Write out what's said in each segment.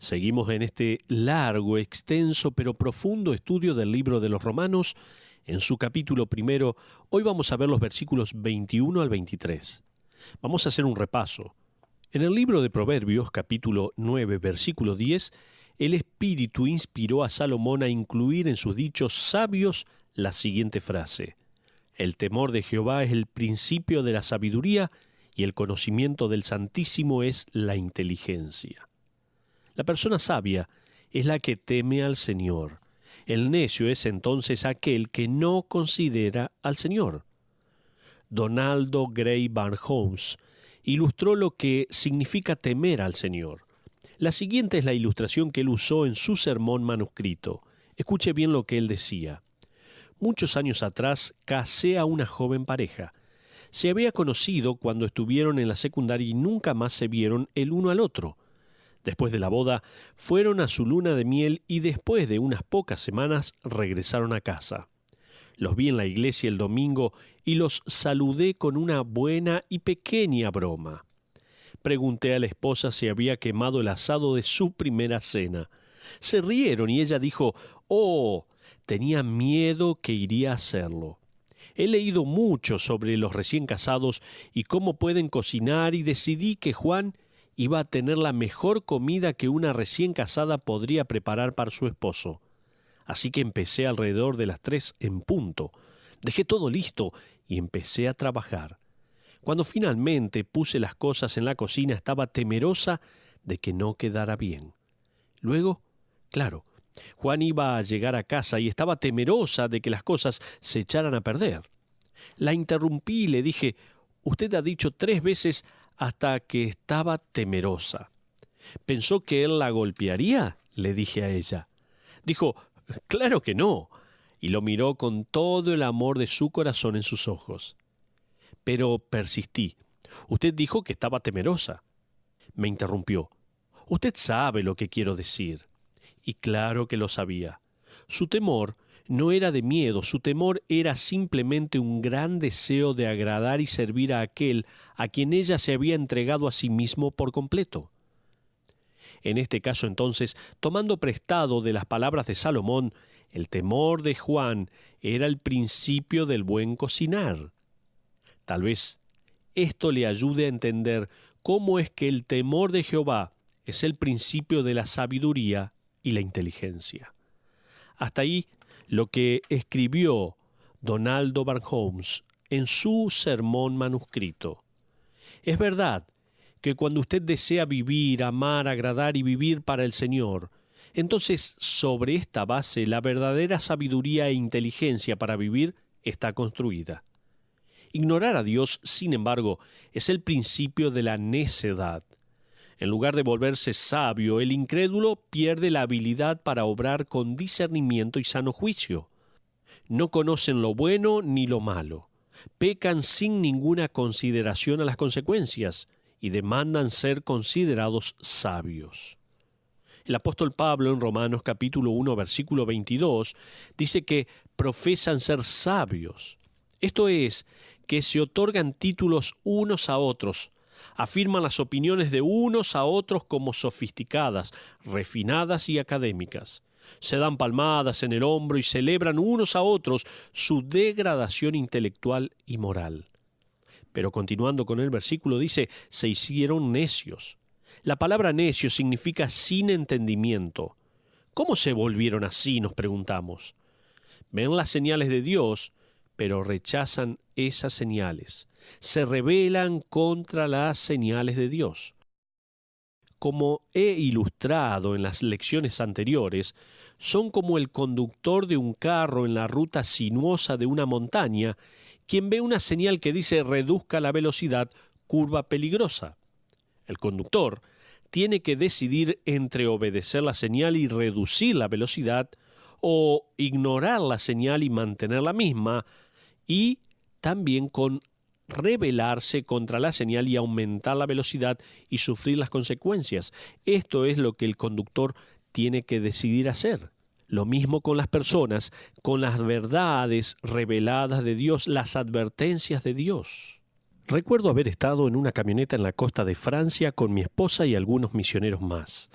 Seguimos en este largo, extenso, pero profundo estudio del libro de los Romanos. En su capítulo primero, hoy vamos a ver los versículos 21 al 23. Vamos a hacer un repaso. En el libro de Proverbios, capítulo 9, versículo 10, el Espíritu inspiró a Salomón a incluir en sus dichos sabios la siguiente frase: el temor de Jehová es el principio de la sabiduría y el conocimiento del Santísimo es la inteligencia. La persona sabia es la que teme al Señor. El necio es entonces aquel que no considera al Señor. Donaldo Gray Barnhouse ilustró lo que significa temer al Señor. La siguiente es la ilustración que él usó en su sermón manuscrito. Escuche bien lo que él decía. Muchos años atrás casé a una joven pareja. Se había conocido cuando estuvieron en la secundaria y nunca más se vieron el uno al otro. Después de la boda, fueron a su luna de miel y después de unas pocas semanas regresaron a casa. Los vi en la iglesia el domingo y los saludé con una buena y pequeña broma. Pregunté a la esposa si había quemado el asado de su primera cena. Se rieron y ella dijo: «Oh, tenía miedo que iría a hacerlo». He leído mucho sobre los recién casados y cómo pueden cocinar y decidí que Juan iba a tener la mejor comida que una recién casada podría preparar para su esposo. Así que empecé alrededor de las 3 en punto. Dejé todo listo y empecé a trabajar. Cuando finalmente puse las cosas en la cocina, estaba temerosa de que no quedara bien. Luego, claro, Juan iba a llegar a casa y estaba temerosa de que las cosas se echaran a perder. La interrumpí y le dije: «Usted ha dicho 3 veces hasta que estaba temerosa». «¿Pensó que él la golpearía?», le dije a ella. Dijo: «Claro que no», y lo miró con todo el amor de su corazón en sus ojos. Pero persistí. «Usted dijo que estaba temerosa». Me interrumpió. «Usted sabe lo que quiero decir». Y claro que lo sabía. Su temor no era de miedo, su temor era simplemente un gran deseo de agradar y servir a aquel a quien ella se había entregado a sí mismo por completo. En este caso entonces, tomando prestado de las palabras de Salomón, el temor de Juan era el principio del buen cocinar. Tal vez esto le ayude a entender cómo es que el temor de Jehová es el principio de la sabiduría y la inteligencia. Hasta ahí lo que escribió Donaldo Barnhouse en su sermón manuscrito. Es verdad que cuando usted desea vivir, amar, agradar y vivir para el Señor, entonces sobre esta base la verdadera sabiduría e inteligencia para vivir está construida. Ignorar a Dios, sin embargo, es el principio de la necedad. En lugar de volverse sabio, el incrédulo pierde la habilidad para obrar con discernimiento y sano juicio. No conocen lo bueno ni lo malo. Pecan sin ninguna consideración a las consecuencias y demandan ser considerados sabios. El apóstol Pablo en Romanos capítulo 1, versículo 22, dice que profesan ser sabios. Esto es, que se otorgan títulos unos a otros, afirman las opiniones de unos a otros como sofisticadas, refinadas y académicas. Se dan palmadas en el hombro y celebran unos a otros su degradación intelectual y moral. Pero continuando con el versículo dice: se hicieron necios. La palabra necio significa sin entendimiento. ¿Cómo se volvieron así?, nos preguntamos. Ven las señales de Dios, pero rechazan esas señales. Se rebelan contra las señales de Dios. Como he ilustrado en las lecciones anteriores, son como el conductor de un carro en la ruta sinuosa de una montaña, quien ve una señal que dice reduzca la velocidad, curva peligrosa. El conductor tiene que decidir entre obedecer la señal y reducir la velocidad, o ignorar la señal y mantener la misma, y también con rebelarse contra la señal y aumentar la velocidad y sufrir las consecuencias. Esto es lo que el conductor tiene que decidir hacer. Lo mismo con las personas, con las verdades reveladas de Dios, las advertencias de Dios. Recuerdo haber estado en una camioneta en la costa de Francia con mi esposa y algunos misioneros más.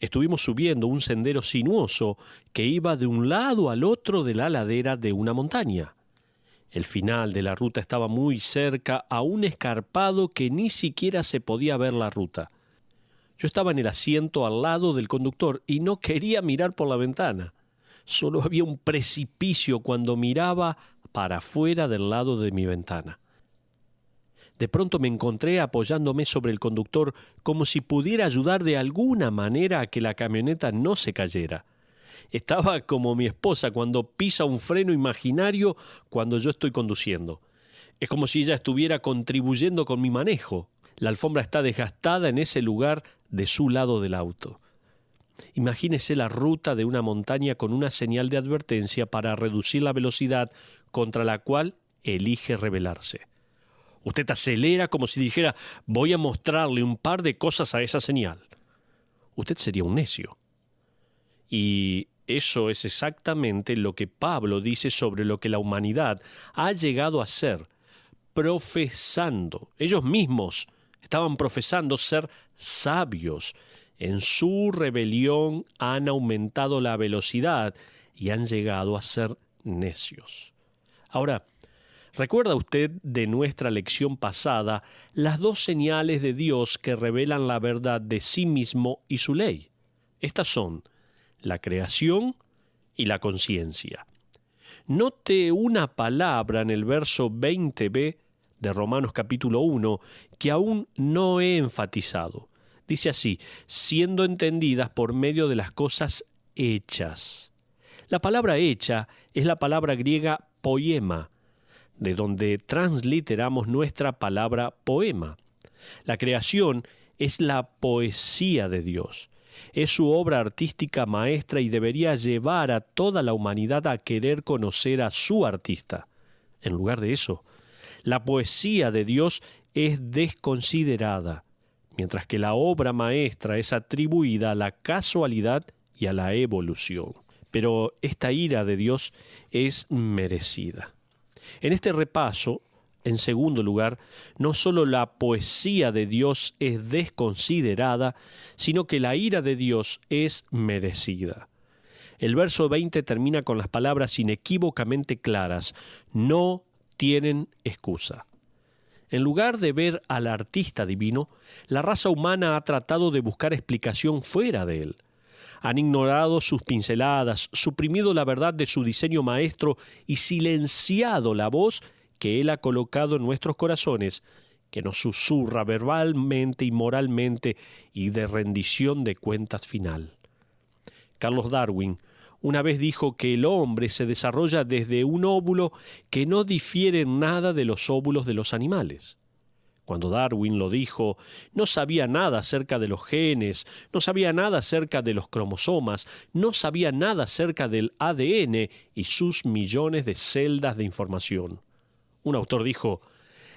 Estuvimos subiendo un sendero sinuoso que iba de un lado al otro de la ladera de una montaña. El final de la ruta estaba muy cerca a un escarpado que ni siquiera se podía ver la ruta. Yo estaba en el asiento al lado del conductor y no quería mirar por la ventana. Solo había un precipicio cuando miraba para afuera del lado de mi ventana. De pronto me encontré apoyándome sobre el conductor como si pudiera ayudar de alguna manera a que la camioneta no se cayera. Estaba como mi esposa cuando pisa un freno imaginario cuando yo estoy conduciendo. Es como si ella estuviera contribuyendo con mi manejo. La alfombra está desgastada en ese lugar de su lado del auto. Imagínese la ruta de una montaña con una señal de advertencia para reducir la velocidad contra la cual elige rebelarse. Usted acelera como si dijera, voy a mostrarle un par de cosas a esa señal. Usted sería un necio. Y eso es exactamente lo que Pablo dice sobre lo que la humanidad ha llegado a ser, profesando. Ellos mismos estaban profesando ser sabios. En su rebelión han aumentado la velocidad y han llegado a ser necios. Ahora, ¿recuerda usted de nuestra lección pasada las dos señales de Dios que revelan la verdad de sí mismo y su ley? Estas son la creación y la conciencia. Note una palabra en el verso 20b de Romanos capítulo 1 que aún no he enfatizado. Dice así, siendo entendidas por medio de las cosas hechas. La palabra hecha es la palabra griega poiema, de donde transliteramos nuestra palabra poema. La creación es la poesía de Dios. Es su obra artística maestra y debería llevar a toda la humanidad a querer conocer a su artista. En lugar de eso, la poesía de Dios es desconsiderada, mientras que la obra maestra es atribuida a la casualidad y a la evolución. Pero esta ira de Dios es merecida. En este repaso, en segundo lugar, no solo la poesía de Dios es desconsiderada, sino que la ira de Dios es merecida. El verso 20 termina con las palabras inequívocamente claras, no tienen excusa. En lugar de ver al artista divino, la raza humana ha tratado de buscar explicación fuera de él. Han ignorado sus pinceladas, suprimido la verdad de su diseño maestro y silenciado la voz que Él ha colocado en nuestros corazones, que nos susurra verbalmente y moralmente y de rendición de cuentas final. Carlos Darwin una vez dijo que el hombre se desarrolla desde un óvulo que no difiere en nada de los óvulos de los animales. Cuando Darwin lo dijo, no sabía nada acerca de los genes, no sabía nada acerca de los cromosomas, no sabía nada acerca del ADN y sus millones de celdas de información. Un autor dijo,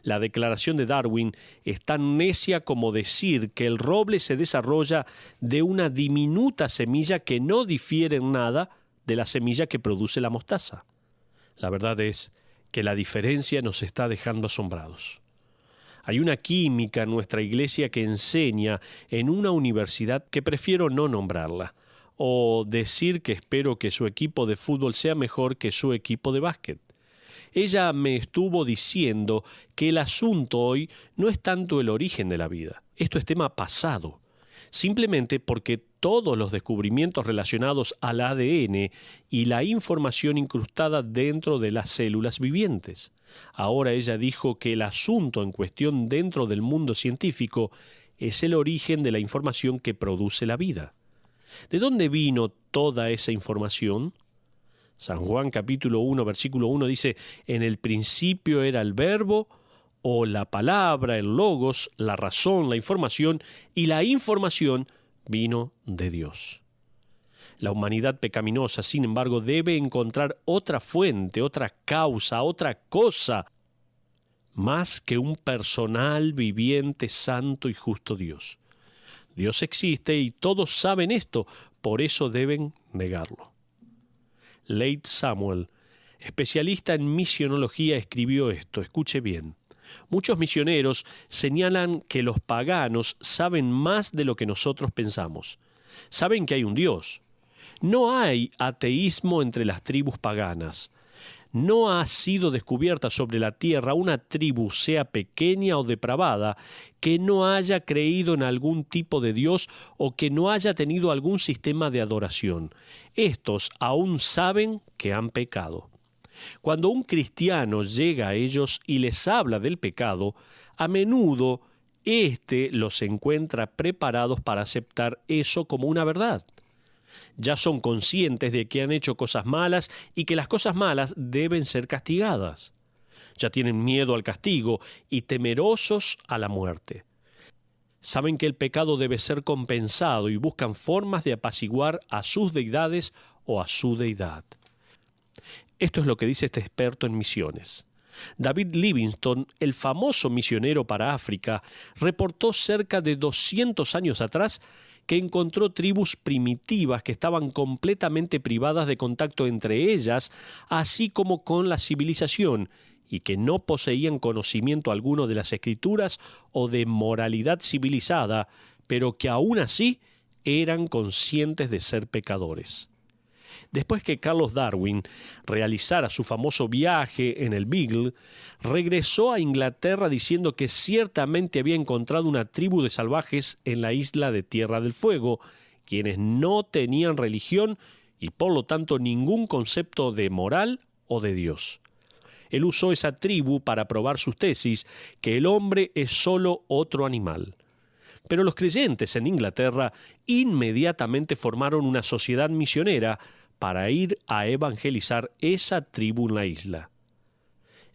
la declaración de Darwin es tan necia como decir que el roble se desarrolla de una diminuta semilla que no difiere en nada de la semilla que produce la mostaza. La verdad es que la diferencia nos está dejando asombrados. Hay una química en nuestra iglesia que enseña en una universidad que prefiero no nombrarla, o decir que espero que su equipo de fútbol sea mejor que su equipo de básquet. Ella me estuvo diciendo que el asunto hoy no es tanto el origen de la vida. Esto es tema pasado. Simplemente porque todos los descubrimientos relacionados al ADN y la información incrustada dentro de las células vivientes. Ahora ella dijo que el asunto en cuestión dentro del mundo científico es el origen de la información que produce la vida. ¿De dónde vino toda esa información? San Juan capítulo 1, versículo 1 dice, en el principio era el verbo, o la palabra, el logos, la razón, la información, y la información vino de Dios. La humanidad pecaminosa, sin embargo, debe encontrar otra fuente, otra causa, otra cosa, más que un personal, viviente, santo y justo Dios. Dios existe y todos saben esto, por eso deben negarlo. Leigh Samuel, especialista en misionología, escribió esto, escuche bien. Muchos misioneros señalan que los paganos saben más de lo que nosotros pensamos. Saben que hay un Dios. No hay ateísmo entre las tribus paganas. No ha sido descubierta sobre la tierra una tribu, sea pequeña o depravada, que no haya creído en algún tipo de Dios o que no haya tenido algún sistema de adoración. Estos aún saben que han pecado. Cuando un cristiano llega a ellos y les habla del pecado, a menudo éste los encuentra preparados para aceptar eso como una verdad. Ya son conscientes de que han hecho cosas malas y que las cosas malas deben ser castigadas. Ya tienen miedo al castigo y temerosos a la muerte. Saben que el pecado debe ser compensado y buscan formas de apaciguar a sus deidades o a su deidad. Esto es lo que dice este experto en misiones. David Livingstone, el famoso misionero para África, reportó cerca de 200 años atrás que encontró tribus primitivas que estaban completamente privadas de contacto entre ellas, así como con la civilización, y que no poseían conocimiento alguno de las Escrituras o de moralidad civilizada, pero que aún así eran conscientes de ser pecadores. Después que Charles Darwin realizara su famoso viaje en el Beagle, regresó a Inglaterra diciendo que ciertamente había encontrado una tribu de salvajes en la isla de Tierra del Fuego, quienes no tenían religión y por lo tanto ningún concepto de moral o de Dios. Él usó esa tribu para probar sus tesis, que el hombre es solo otro animal. Pero los creyentes en Inglaterra inmediatamente formaron una sociedad misionera para ir a evangelizar esa tribu en la isla.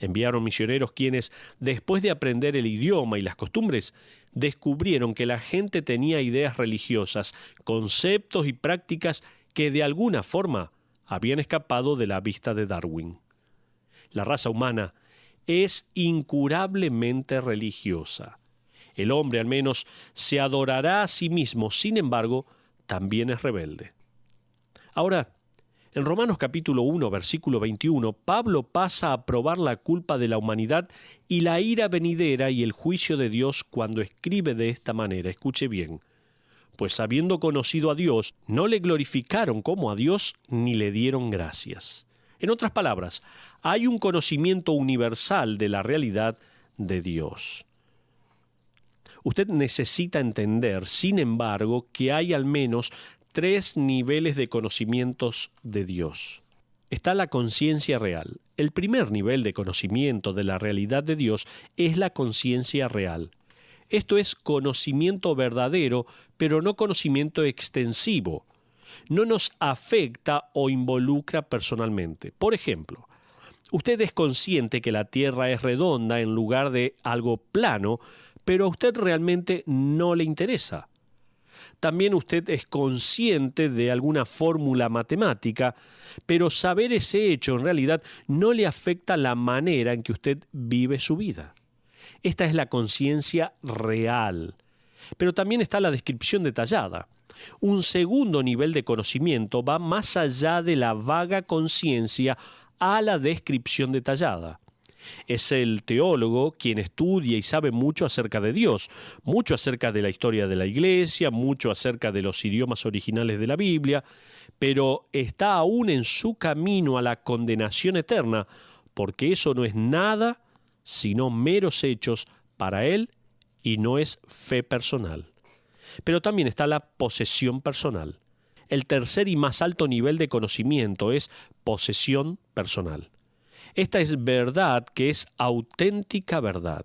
Enviaron misioneros quienes, después de aprender el idioma y las costumbres, descubrieron que la gente tenía ideas religiosas, conceptos y prácticas que de alguna forma habían escapado de la vista de Darwin. La raza humana es incurablemente religiosa. El hombre, al menos, se adorará a sí mismo, sin embargo, también es rebelde. Ahora, en Romanos capítulo 1, versículo 21, Pablo pasa a probar la culpa de la humanidad y la ira venidera y el juicio de Dios cuando escribe de esta manera. Escuche bien. Pues habiendo conocido a Dios, no le glorificaron como a Dios ni le dieron gracias. En otras palabras, hay un conocimiento universal de la realidad de Dios. Usted necesita entender, sin embargo, que hay al menos 3 niveles de conocimientos de Dios. Está la conciencia real. El primer nivel de conocimiento de la realidad de Dios es la conciencia real. Esto es conocimiento verdadero, pero no conocimiento extensivo. No nos afecta o involucra personalmente. Por ejemplo, usted es consciente que la Tierra es redonda en lugar de algo plano, pero a usted realmente no le interesa. También usted es consciente de alguna fórmula matemática, pero saber ese hecho en realidad no le afecta la manera en que usted vive su vida. Esta es la conciencia real. Pero también está la descripción detallada. Un segundo nivel de conocimiento va más allá de la vaga conciencia a la descripción detallada. Es el teólogo quien estudia y sabe mucho acerca de Dios, mucho acerca de la historia de la Iglesia, mucho acerca de los idiomas originales de la Biblia, pero está aún en su camino a la condenación eterna, porque eso no es nada sino meros hechos para él y no es fe personal. Pero también está la posesión personal. El tercer y más alto nivel de conocimiento es posesión personal. Esta es verdad que es auténtica verdad,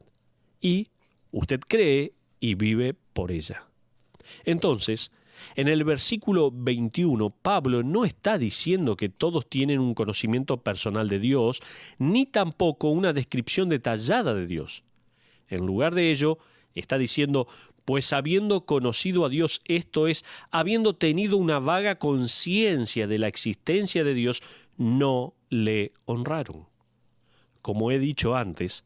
y usted cree y vive por ella. Entonces, en el versículo 21, Pablo no está diciendo que todos tienen un conocimiento personal de Dios, ni tampoco una descripción detallada de Dios. En lugar de ello, está diciendo, pues habiendo conocido a Dios, esto es, habiendo tenido una vaga conciencia de la existencia de Dios, no le honraron. Como he dicho antes,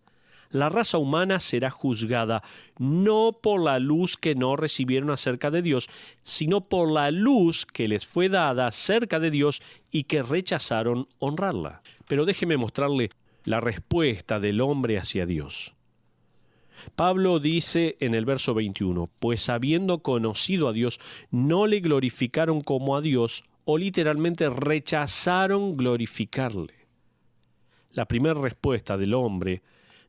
la raza humana será juzgada no por la luz que no recibieron acerca de Dios, sino por la luz que les fue dada acerca de Dios y que rechazaron honrarla. Pero déjeme mostrarle la respuesta del hombre hacia Dios. Pablo dice en el verso 21, pues habiendo conocido a Dios, no le glorificaron como a Dios, o literalmente rechazaron glorificarle. La primera respuesta del hombre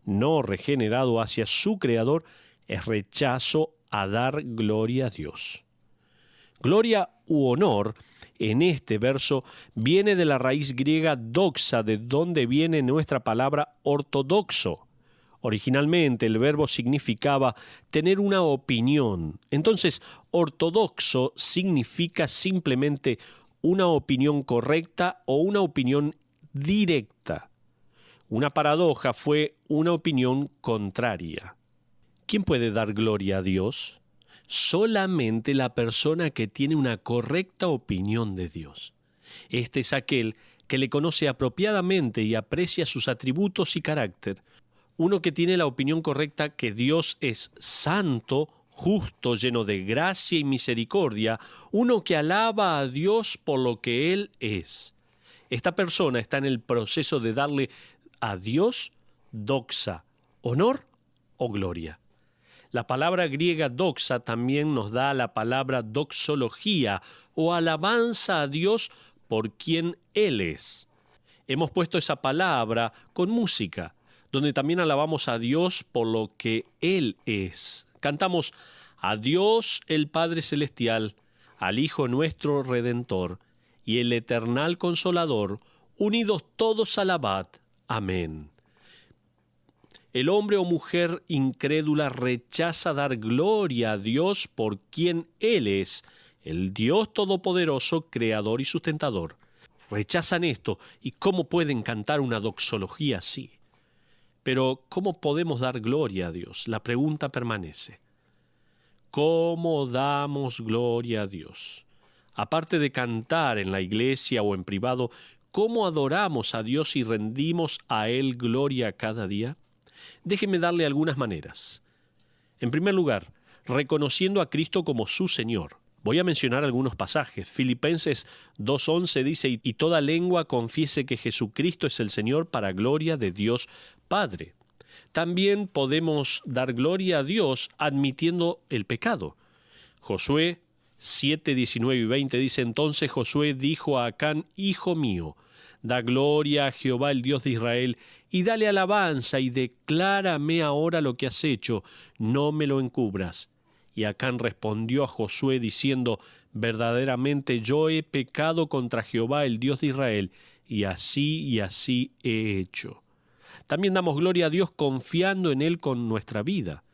no regenerado hacia su Creador es rechazo a dar gloria a Dios. Gloria u honor en este verso viene de la raíz griega doxa, de donde viene nuestra palabra ortodoxo. Originalmente el verbo significaba tener una opinión. Entonces, ortodoxo significa simplemente una opinión correcta o una opinión directa. Una paradoja fue una opinión contraria. ¿Quién puede dar gloria a Dios? Solamente la persona que tiene una correcta opinión de Dios. Este es aquel que le conoce apropiadamente y aprecia sus atributos y carácter. Uno que tiene la opinión correcta que Dios es santo, justo, lleno de gracia y misericordia, uno que alaba a Dios por lo que Él es. Esta persona está en el proceso de darle a Dios doxa, honor o gloria. La palabra griega doxa también nos da la palabra doxología o alabanza a Dios por quien Él es. Hemos puesto esa palabra con música, donde también alabamos a Dios por lo que Él es. Cantamos a Dios el Padre Celestial, al Hijo nuestro Redentor y el Eternal Consolador, unidos todos alabad. Amén. El hombre o mujer incrédula rechaza dar gloria a Dios por quien Él es, el Dios Todopoderoso, Creador y Sustentador. Rechazan esto, ¿y cómo pueden cantar una doxología así? Pero, ¿cómo podemos dar gloria a Dios? La pregunta permanece. ¿Cómo damos gloria a Dios? Aparte de cantar en la iglesia o en privado, ¿cómo adoramos a Dios y rendimos a Él gloria cada día? Déjeme darle algunas maneras. En primer lugar, reconociendo a Cristo como su Señor. Voy a mencionar algunos pasajes. Filipenses 2:11 dice, y toda lengua confiese que Jesucristo es el Señor para gloria de Dios Padre. También podemos dar gloria a Dios admitiendo el pecado. Josué 7:19 y 20 dice, entonces Josué dijo a Acán, hijo mío, da gloria a Jehová el Dios de Israel, y dale alabanza, y declárame ahora lo que has hecho, no me lo encubras. Y Acán respondió a Josué diciendo, verdaderamente yo he pecado contra Jehová el Dios de Israel, y así he hecho. También damos gloria a Dios confiando en Él con nuestra vida.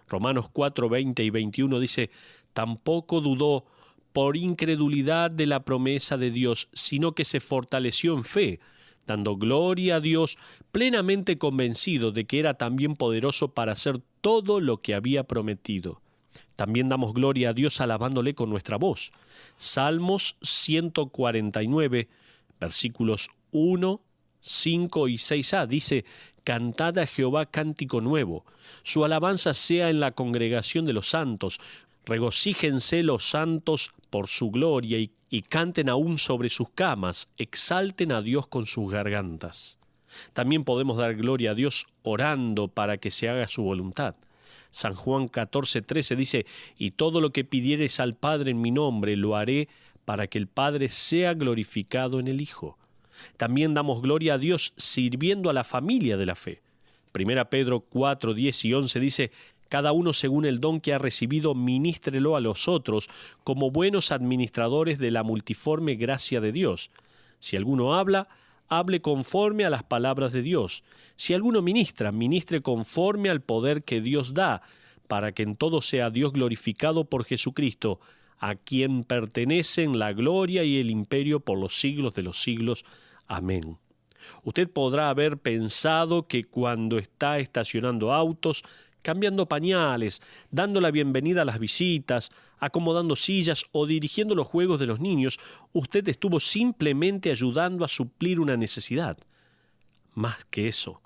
Romanos 4:20 y 21 dice, tampoco dudó por incredulidad de la promesa de Dios, sino que se fortaleció en fe, dando gloria a Dios, plenamente convencido de que era también poderoso para hacer todo lo que había prometido. También damos gloria a Dios alabándole con nuestra voz. Salmos 149, versículos 1, 5 y 6a dice, cantad a Jehová cántico nuevo, su alabanza sea en la congregación de los santos, regocíjense los santos por su gloria y canten aún sobre sus camas, exalten a Dios con sus gargantas. También podemos dar gloria a Dios orando para que se haga su voluntad. San Juan 14:13 dice, y todo lo que pidiereis al Padre en mi nombre lo haré para que el Padre sea glorificado en el Hijo. También damos gloria a Dios sirviendo a la familia de la fe. 1 Pedro 4:10 y 11 dice, cada uno según el don que ha recibido, ministrelo a los otros, como buenos administradores de la multiforme gracia de Dios. Si alguno habla, hable conforme a las palabras de Dios. Si alguno ministra, ministre conforme al poder que Dios da, para que en todo sea Dios glorificado por Jesucristo, a quien pertenecen la gloria y el imperio por los siglos de los siglos. Amén. Usted podrá haber pensado que cuando está estacionando autos, cambiando pañales, dando la bienvenida a las visitas, acomodando sillas o dirigiendo los juegos de los niños, usted estuvo simplemente ayudando a suplir una necesidad. Más que eso,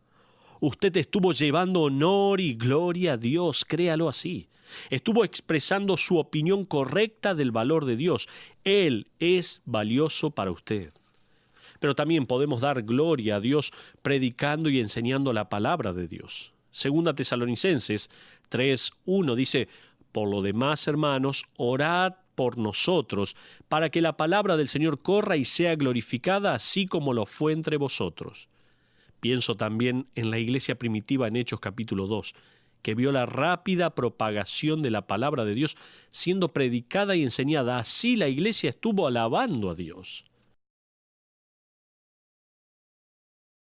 usted estuvo llevando honor y gloria a Dios, créalo así. Estuvo expresando su opinión correcta del valor de Dios. Él es valioso para usted. Pero también podemos dar gloria a Dios predicando y enseñando la palabra de Dios. Segunda Tesalonicenses 3:1 dice: por lo demás, hermanos, orad por nosotros, para que la palabra del Señor corra y sea glorificada, así como lo fue entre vosotros. Pienso también en la iglesia primitiva en Hechos capítulo 2, que vio la rápida propagación de la palabra de Dios siendo predicada y enseñada. Así la iglesia estuvo alabando a Dios.